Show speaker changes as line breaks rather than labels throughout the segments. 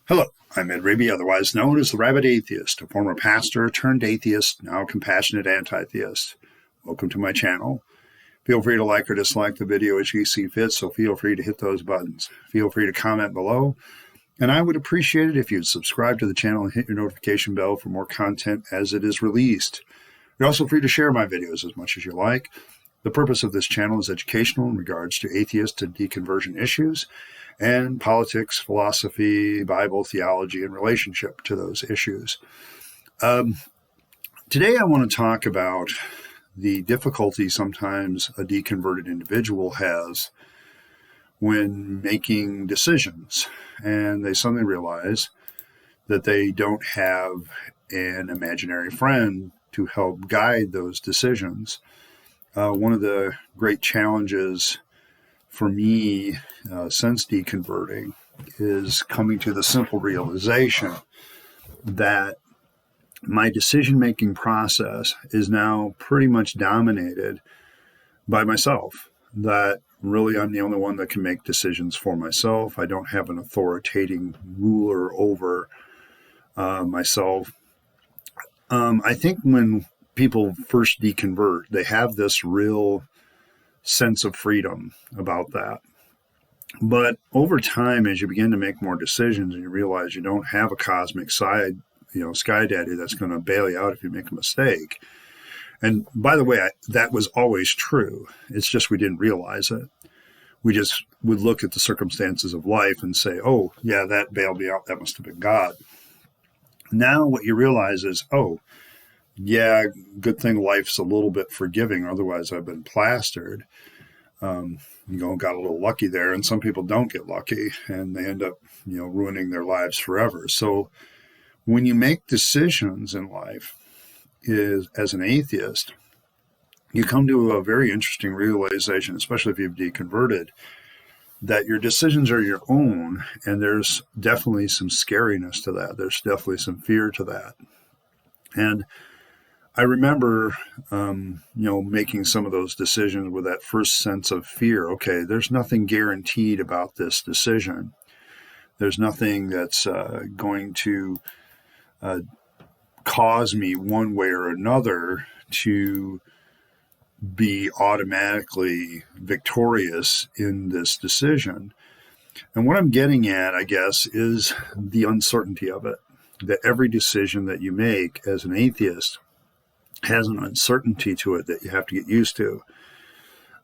Hello, I'm Rabyd, otherwise known as the Rabyd Atheist, a former pastor turned atheist, now compassionate anti-theist. Welcome to my channel. Feel free to like or dislike the video as you see fit, so feel free to hit those buttons. Feel free to comment below, and I would appreciate it if you'd subscribe to the channel and hit your notification bell for more content as it is released. You're also free to share my videos as much as you like. The purpose of this channel is educational in regards to atheist and deconversion issues, and politics, philosophy, Bible, theology, and relationship to those issues. Today I want to talk about the difficulty sometimes a deconverted individual has when making decisions, and they suddenly realize that they don't have an imaginary friend to help guide those decisions. One of the great challenges for me since deconverting is coming to the simple realization that my decision-making process is now pretty much dominated by myself, that really I'm the only one that can make decisions for myself. I don't have an authoritative ruler over myself. I think when people first deconvert, they have this real sense of freedom about that. But over time, as you begin to make more decisions and you realize you don't have a cosmic sky daddy that's going to bail you out if you make a mistake. And by the way, that was always true. It's just we didn't realize it. We just would look at the circumstances of life and say, oh, yeah, that bailed me out. That must have been God. Now what you realize is, oh, yeah, good thing life's a little bit forgiving. Otherwise, I've been plastered. Got a little lucky there. And some people don't get lucky and they end up, ruining their lives forever. So when you make decisions in life as an atheist, you come to a very interesting realization, especially if you've deconverted, that your decisions are your own. And there's definitely some scariness to that. There's definitely some fear to that. And I remember, making some of those decisions with that first sense of fear. Okay, there's nothing guaranteed about this decision. There's nothing that's going to cause me one way or another to be automatically victorious in this decision. And what I'm getting at, I guess, is the uncertainty of it, that every decision that you make as an atheist has an uncertainty to it that you have to get used to.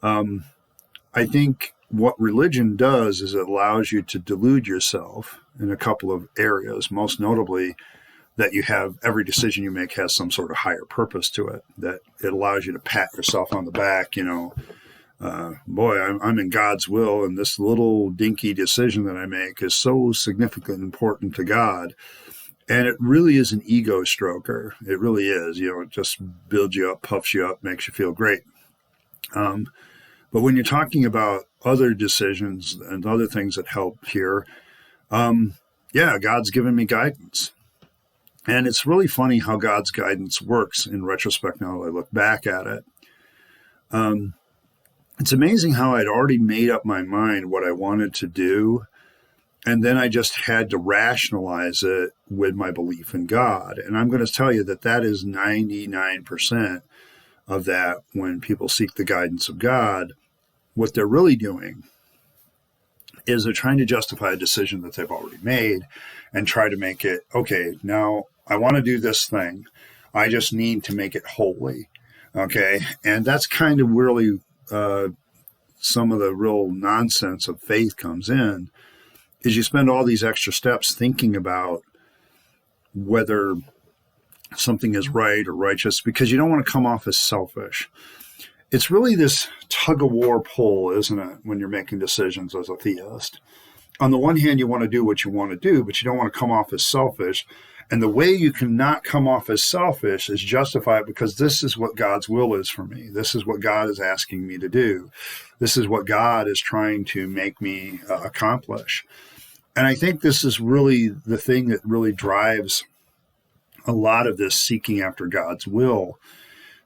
I think what religion does is it allows you to delude yourself in a couple of areas, most notably that you have every decision you make has some sort of higher purpose to it, that it allows you to pat yourself on the back, boy, I'm in God's will, and this little dinky decision that I make is so significant and important to God. And it really is an ego stroker. It really is. It just builds you up, puffs you up, makes you feel great. But when you're talking about other decisions and other things that help here, God's given me guidance. And it's really funny how God's guidance works in retrospect now that I look back at it. It's amazing how I'd already made up my mind what I wanted to do. And then I just had to rationalize it with my belief in God. And I'm going to tell you that is 99% of that when people seek the guidance of God. What they're really doing is they're trying to justify a decision that they've already made and try to make it, okay, now I want to do this thing. I just need to make it holy. Okay. And that's kind of really some of the real nonsense of faith comes in. Is you spend all these extra steps thinking about whether something is right or righteous because you don't want to come off as selfish. It's really this tug-of-war pull, isn't it, when you're making decisions as a theist? On the one hand, you want to do what you want to do, but you don't want to come off as selfish. And the way you cannot come off as selfish is justify it because this is what God's will is for me. This is what God is asking me to do. This is what God is trying to make me accomplish. And I think this is really the thing that really drives a lot of this seeking after God's will,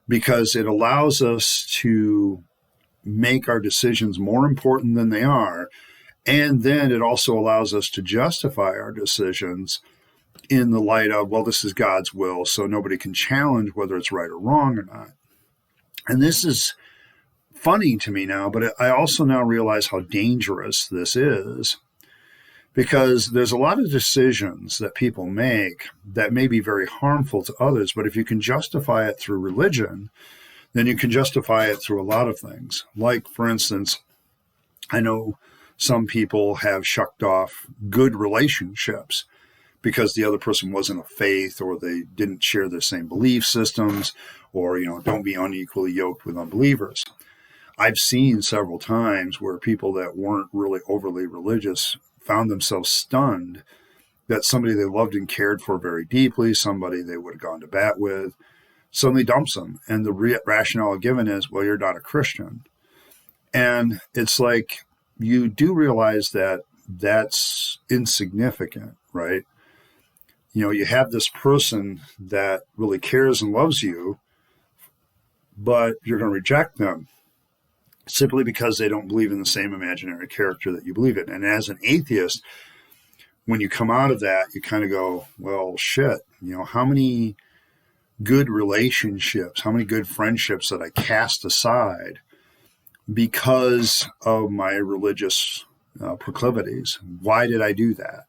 because it allows us to make our decisions more important than they are And then it also allows us to justify our decisions in the light of, well, this is God's will, so nobody can challenge whether it's right or wrong or not. And this is funny to me now, but I also now realize how dangerous this is, because there's a lot of decisions that people make that may be very harmful to others, but if you can justify it through religion, then you can justify it through a lot of things. Like, for instance, I know some people have shucked off good relationships because the other person wasn't of faith, or they didn't share the same belief systems, or, don't be unequally yoked with unbelievers. I've seen several times where people that weren't really overly religious found themselves stunned that somebody they loved and cared for very deeply, somebody they would have gone to bat with, suddenly dumps them. And the rationale given is, well, you're not a Christian. And it's like, you do realize that that's insignificant, right? You have this person that really cares and loves you, but you're going to reject them simply because they don't believe in the same imaginary character that you believe in. And as an atheist, when you come out of that, you kind of go, well, shit, how many good relationships, how many good friendships that I cast aside because of my religious proclivities? Why did I do that?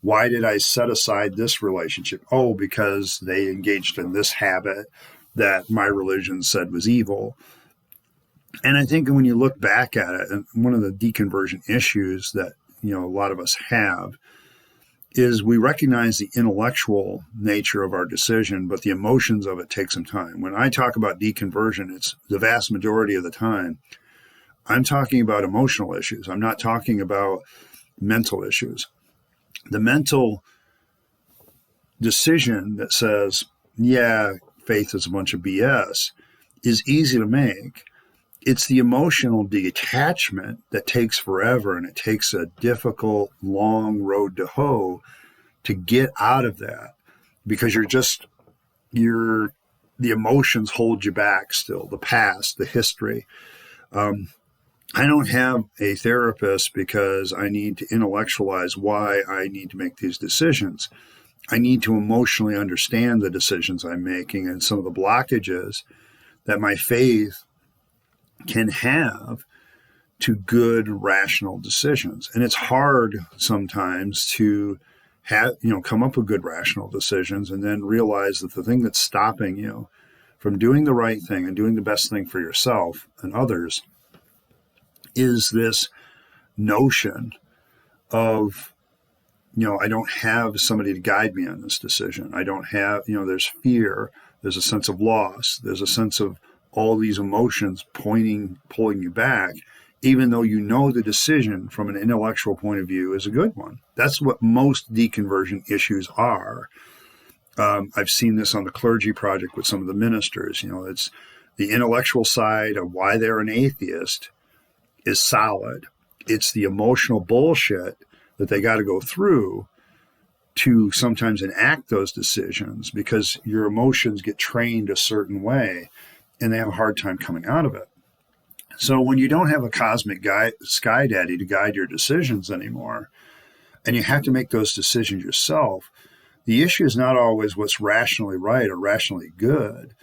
Why did I set aside this relationship? Oh, because they engaged in this habit that my religion said was evil. And I think when you look back at it, and one of the deconversion issues that, a lot of us have is we recognize the intellectual nature of our decision, but the emotions of it take some time. When I talk about deconversion, it's the vast majority of the time, I'm talking about emotional issues. I'm not talking about mental issues. The mental decision that says, yeah, faith is a bunch of BS, is easy to make. It's the emotional detachment that takes forever, and it takes a difficult, long road to hoe to get out of that, because the emotions hold you back still, the past, the history. I don't have a therapist because I need to intellectualize why I need to make these decisions. I need to emotionally understand the decisions I'm making and some of the blockages that my faith can have to good, rational decisions. And it's hard sometimes to come up with good, rational decisions and then realize that the thing that's stopping you from doing the right thing and doing the best thing for yourself and others is this notion of, I don't have somebody to guide me on this decision. I don't have, there's fear, there's a sense of loss, there's a sense of all these emotions pulling you back, even though the decision from an intellectual point of view is a good one. That's what most deconversion issues are. I've seen this on the clergy project with some of the ministers. It's the intellectual side of why they're an atheist is solid. It's the emotional bullshit that they got to go through to sometimes enact those decisions, because your emotions get trained a certain way and they have a hard time coming out of it. So when you don't have a cosmic sky daddy to guide your decisions anymore, and you have to make those decisions yourself, the issue is not always what's rationally right or rationally good.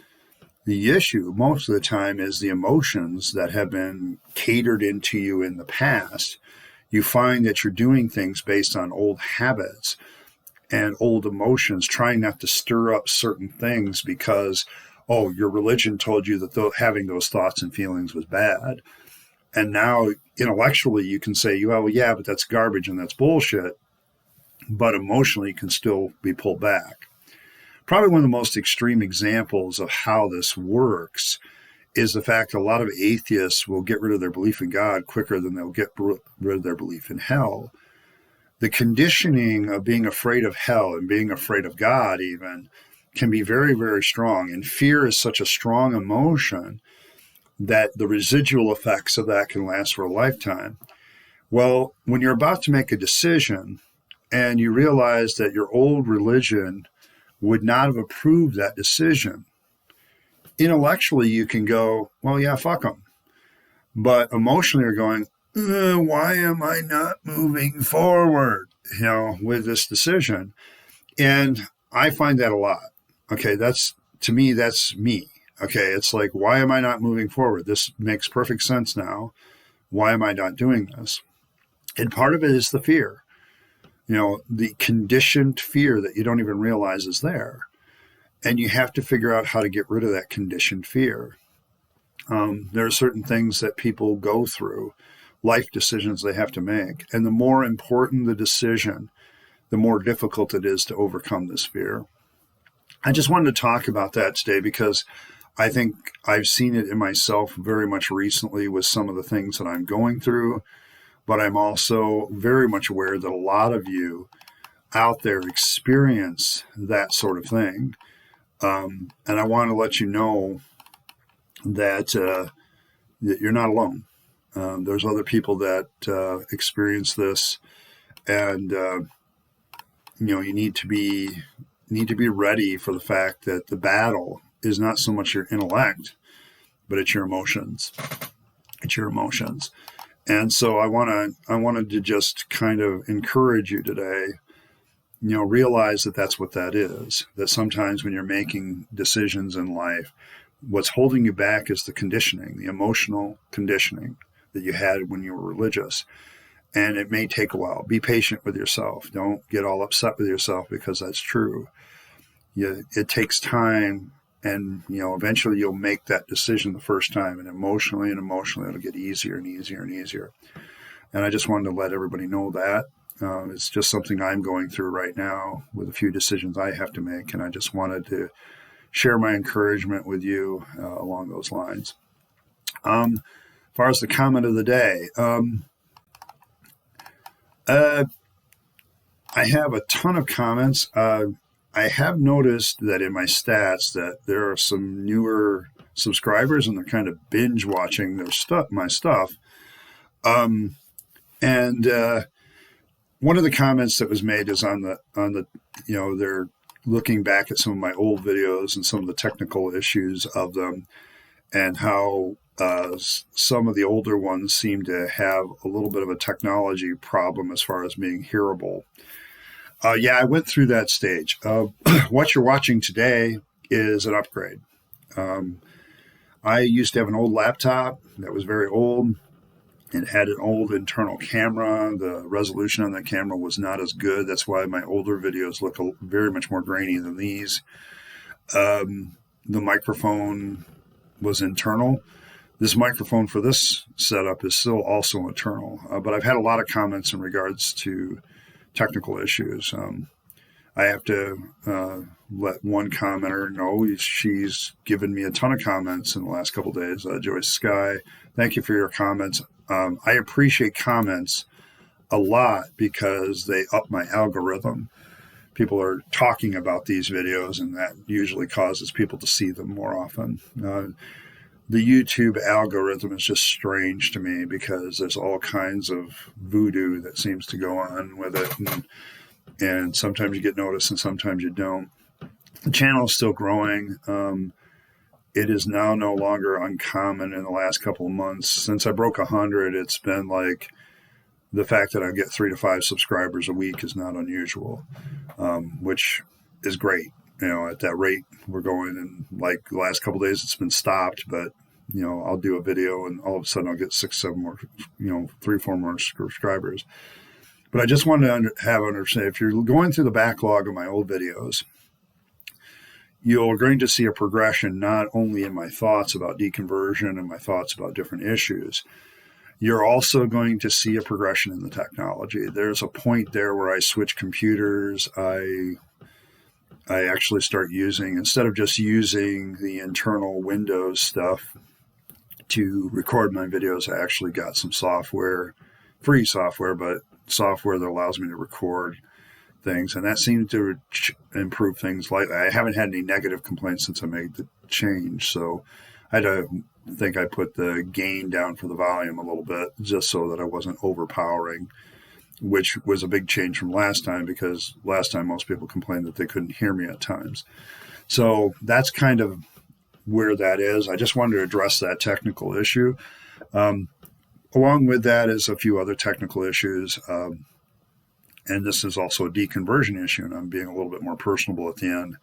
The issue most of the time is the emotions that have been catered into you in the past. You find that you're doing things based on old habits and old emotions, trying not to stir up certain things because, your religion told you that having those thoughts and feelings was bad. And now intellectually you can say, well, yeah, but that's garbage and that's bullshit. But emotionally you can still be pulled back. Probably one of the most extreme examples of how this works is the fact that a lot of atheists will get rid of their belief in God quicker than they'll get rid of their belief in hell. The conditioning of being afraid of hell and being afraid of God even can be very, very strong. And fear is such a strong emotion that the residual effects of that can last for a lifetime. Well, when you're about to make a decision and you realize that your old religion would not have approved that decision, intellectually you can go, well, yeah, fuck them. But emotionally you're going, why am I not moving forward, with this decision? And I find that a lot. Okay, to me, that's me. Okay, it's like, why am I not moving forward? This makes perfect sense now. Why am I not doing this? And part of it is the fear, the conditioned fear that you don't even realize is there. And you have to figure out how to get rid of that conditioned fear. There are certain things that people go through, life decisions they have to make. And the more important the decision, the more difficult it is to overcome this fear. I just wanted to talk about that today because I think I've seen it in myself very much recently with some of the things that I'm going through, but I'm also very much aware that a lot of you out there experience that sort of thing. And I want to let you know that you're not alone. There's other people that experience this, and you need to be ready for the fact that the battle is not so much your intellect, but it's your emotions. It's your emotions. And so I wanted to just kind of encourage you today, realize that that's what that is, that sometimes when you're making decisions in life, what's holding you back is the conditioning, the emotional conditioning that you had when you were religious. And it may take a while. Be patient with yourself. Don't get all upset with yourself because that's true. It takes time, and eventually you'll make that decision the first time, and emotionally it'll get easier and easier and easier. And I just wanted to let everybody know that. It's just something I'm going through right now with a few decisions I have to make, and I just wanted to share my encouragement with you along those lines. As far as the comment of the day, I have a ton of comments. I have noticed that in my stats that there are some newer subscribers, and they're kind of binge watching my stuff. And one of the comments that was made is on the they're looking back at some of my old videos and some of the technical issues of them, and how some of the older ones seem to have a little bit of a technology problem as far as being hearable. Yeah, I went through that stage. What you're watching today is an upgrade. I used to have an old laptop that was very old. It had an old internal camera. The resolution on that camera was not as good. That's why my older videos look very much more grainy than these. The microphone was internal. This microphone for this setup is still also internal. But I've had a lot of comments in regards to technical issues. I have to let one commenter know. She's given me a ton of comments in the last couple of days. Joyce Sky, thank you for your comments. I appreciate comments a lot because they up my algorithm. People are talking about these videos, and that usually causes people to see them more often. The YouTube algorithm is just strange to me because there's all kinds of voodoo that seems to go on with it. And sometimes you get noticed and sometimes you don't. The channel is still growing. It is now no longer uncommon in the last couple of months. Since I broke 100, it's been like the fact that I get 3 to 5 subscribers a week is not unusual, which is great. At that rate we're going, and like the last couple of days it's been stopped, but I'll do a video and all of a sudden I'll get 6, 7 more, 3, 4 more subscribers. But I just wanted to understand, if you're going through the backlog of my old videos, you're going to see a progression not only in my thoughts about deconversion and my thoughts about different issues. You're also going to see a progression in the technology. There's a point there where I switch computers. I actually start using, instead of just using the internal Windows stuff to record my videos, I actually got some software, free software, but software that allows me to record things. And that seemed to improve things slightly. I haven't had any negative complaints since I made the change. So I think I put the gain down for the volume a little bit just so that I wasn't overpowering, which was a big change from last time, because last time most people complained that they couldn't hear me at times. So that's kind of where that is. I just wanted to address that technical issue. along with that is a few other technical issues. And this is also a deconversion issue, and I'm being a little bit more personable at the end.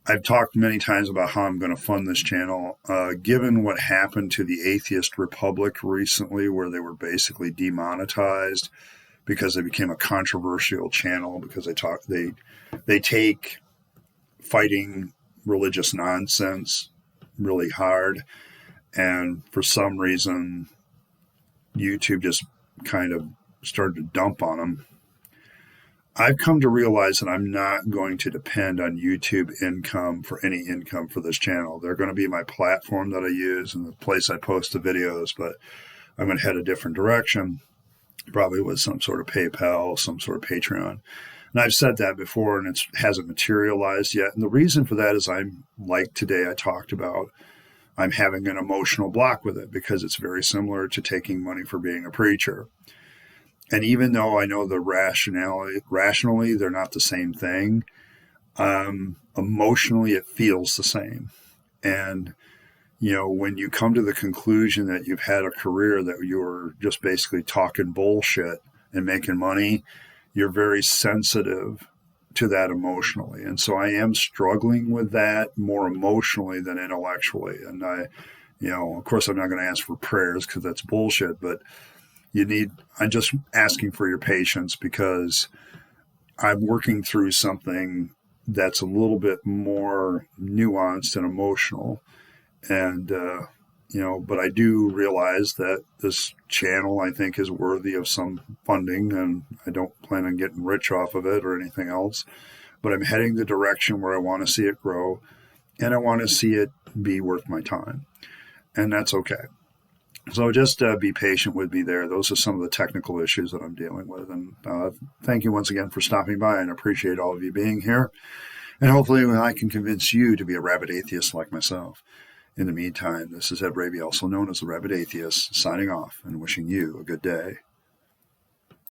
I've talked many times about how I'm going to fund this channel. Given what happened to the Atheist Republic recently, where they were basically demonetized because they became a controversial channel, because they take fighting religious nonsense really hard, and for some reason YouTube just kind of started to dump on them. I've come to realize that I'm not going to depend on YouTube income for any income for this channel. They're going to be my platform that I use and the place I post the videos, but I'm going to head a different direction, probably with some sort of PayPal, some sort of Patreon. And I've said that before, and it hasn't materialized yet. And the reason for that is I'm, like today I talked about, I'm having an emotional block with it, because it's very similar to taking money for being a preacher. And even though I know the rationally they're not the same thing, emotionally it feels the same. And, when you come to the conclusion that you've had a career that you're just basically talking bullshit and making money, you're very sensitive to that emotionally. And so I am struggling with that more emotionally than intellectually. And of course, I'm not going to ask for prayers because that's bullshit, but I'm just asking for your patience, because I'm working through something that's a little bit more nuanced and emotional. And, but I do realize that this channel, I think, is worthy of some funding, and I don't plan on getting rich off of it or anything else, but I'm heading the direction where I want to see it grow, and I want to see it be worth my time. And that's okay. So just be patient with me there. Those are some of the technical issues that I'm dealing with. And thank you once again for stopping by, and I appreciate all of you being here. And hopefully I can convince you to be a rabid atheist like myself. In the meantime, this is Rabyd, also known as the Rabid Atheist, signing off and wishing you a good day.